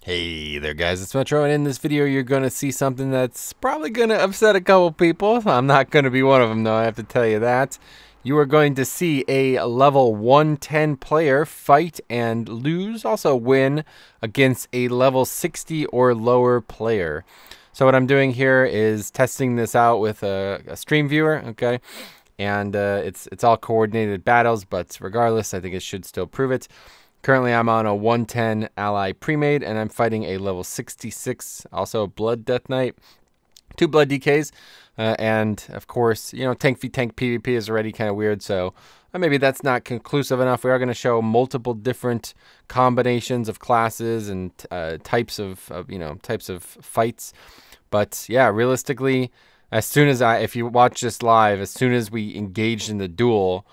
Hey there guys, it's Metro, and in this video you're going to see something that's probably going to upset a couple people. I'm not going to be one of them though, I have to tell you that. You are going to see a level 110 player fight and lose, also win, against a level 60 or lower player. So what I'm doing here is testing this out with a stream viewer, okay? And it's all coordinated battles, but regardless, I think it should still prove it. Currently, I'm on a 110 ally pre-made, and I'm fighting a level 66, also Blood Death Knight, 2 Blood DKs, and of course, you know, tank v tank PvP is already kind of weird, so maybe that's not conclusive enough. We are going to show multiple different combinations of classes and types of fights, but yeah, realistically, as soon as if you watch this live, as soon as we engaged in the duel,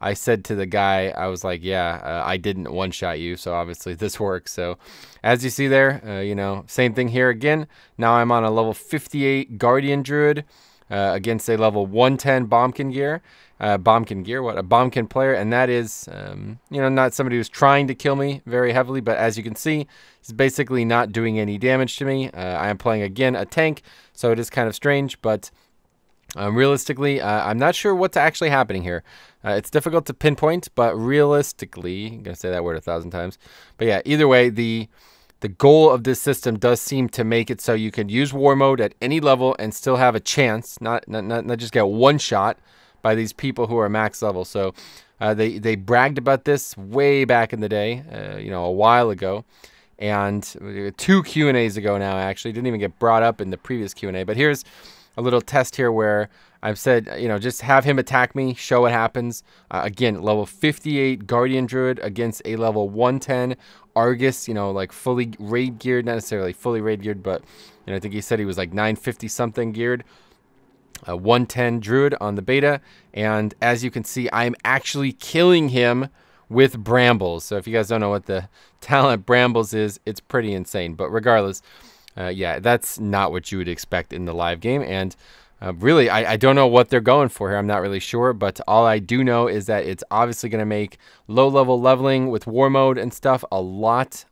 I said to the guy, I was like, yeah, I didn't one-shot you, so obviously this works. So as you see there, you know, same thing here again. Now I'm on a level 58 Guardian Druid against a level 110 Bombkin gear. A Bombkin player, and that is, you know, not somebody who's trying to kill me very heavily, but as you can see, he's basically not doing any damage to me. I am playing, again, a tank, so it is kind of strange, but realistically, I'm not sure what's actually happening here. It's difficult to pinpoint, but realistically, I'm going to say that word 1,000 times. But yeah, either way, the goal of this system does seem to make it so you can use war mode at any level and still have a chance, not just get one shot by these people who are max level. So they bragged about this way back in the day, you know, a while ago. And 2 Q&As ago now, actually. Didn't even get brought up in the previous Q&A. But here's a little test here where I've said, you know, just have him attack me, show what happens. Again, level 58 Guardian Druid against a level 110 Argus, you know, like fully raid geared, not necessarily fully raid geared, but, you know, I think he said he was like 950 something geared. 110 Druid on the beta, and as you can see, I'm actually killing him with Brambles. So if you guys don't know what the talent Brambles is, it's pretty insane. But regardless, yeah, that's not what you would expect in the live game. And really, I don't know what they're going for here. I'm not really sure. But all I do know is that it's obviously going to make low-level leveling with war mode and stuff a lot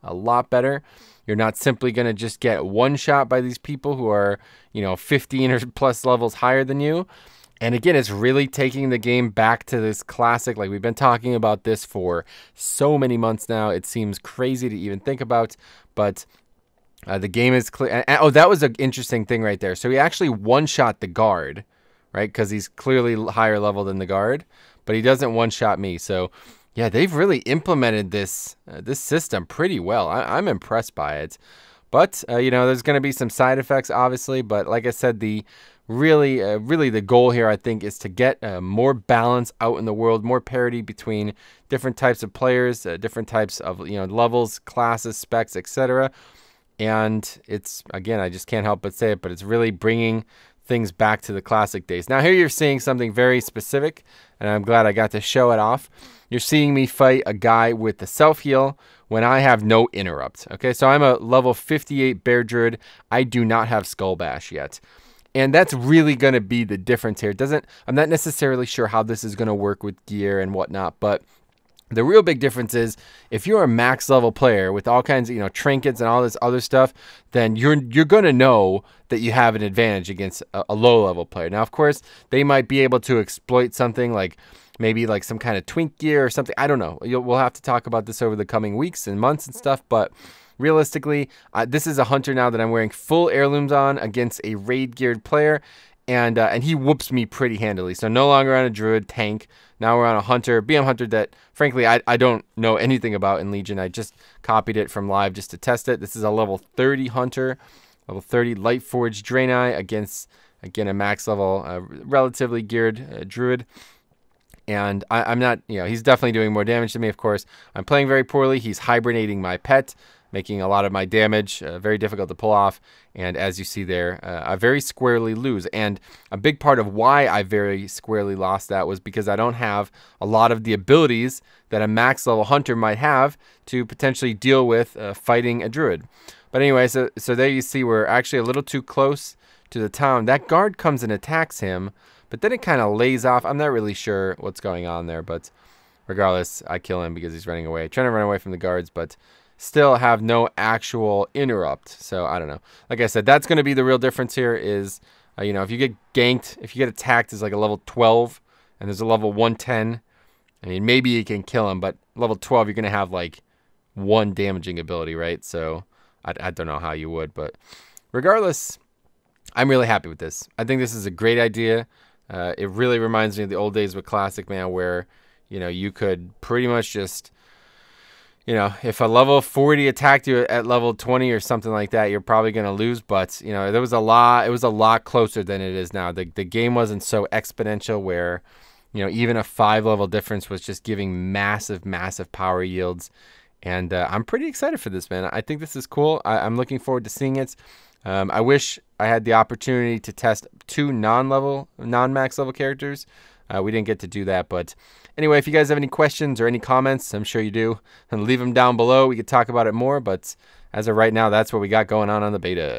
better. You're not simply going to just get one shot by these people who are, you know, 15 or plus levels higher than you. And again, it's really taking the game back to this classic. Like, we've been talking about this for so many months now. It seems crazy to even think about, but the game is clear. And, oh, that was an interesting thing right there. So he actually one-shot the guard, right? Because he's clearly higher level than the guard, but he doesn't one-shot me. So yeah, they've really implemented this this system pretty well. I'm impressed by it. But you know, there's going to be some side effects, obviously. But like I said, the really the goal here, I think, is to get more balance out in the world, more parity between different types of players, different types of, you know, levels, classes, specs, etc. And it's, again, I just can't help but say it, but it's really bringing things back to the classic days. Now here you're seeing something very specific, and I'm glad I got to show it off. You're seeing me fight a guy with the self-heal when I have no interrupt. Okay, so I'm a level 58 Bear Druid. I do not have Skull Bash yet. And that's really going to be the difference here. I'm not necessarily sure how this is going to work with gear and whatnot, but the real big difference is if you're a max level player with all kinds of, you know, trinkets and all this other stuff, then you're going to know that you have an advantage against a low level player. Now, of course, they might be able to exploit something like maybe like some kind of twink gear or something. I don't know. We'll have to talk about this over the coming weeks and months and stuff, but realistically, this is a hunter now that I'm wearing full heirlooms on against a raid geared player, and he whoops me pretty handily. So no longer on a druid tank. Now we're on a hunter, BM hunter that, frankly, I don't know anything about in Legion. I just copied it from live just to test it. This is a level 30 hunter, level 30 Light Forged Draenei against, again, a max level, relatively geared druid. And I'm not, you know, he's definitely doing more damage to me, of course. I'm playing very poorly. He's hibernating my pet, making a lot of my damage very difficult to pull off. And as you see there, I very squarely lose. And a big part of why I very squarely lost that was because I don't have a lot of the abilities that a max level hunter might have to potentially deal with fighting a druid. But anyway, so there you see we're actually a little too close to the town. That guard comes and attacks him, but then it kind of lays off. I'm not really sure what's going on there, but regardless, I kill him because he's running away. Trying to run away from the guards, but still have no actual interrupt. So I don't know. Like I said, that's going to be the real difference here is, you know, if you get ganked, if you get attacked as like a level 12 and there's a level 110, I mean, maybe you can kill him, but level 12, you're going to have like 1 damaging ability, right? So I don't know how you would, but regardless, I'm really happy with this. I think this is a great idea. It really reminds me of the old days with Classic, man, where, you know, you could pretty much just, you know, if a level 40 attacked you at level 20 or something like that, you're probably going to lose. But, you know, it was a lot closer than it is now. The game wasn't so exponential where, you know, even a 5-level difference was just giving massive power yields. And I'm pretty excited for this, man. I think this is cool. I'm looking forward to seeing it. I wish I had the opportunity to test 2 non-max level characters. We didn't get to do that, but anyway, if you guys have any questions or any comments, I'm sure you do, and leave them down below. We could talk about it more, but as of right now, that's what we got going on the beta.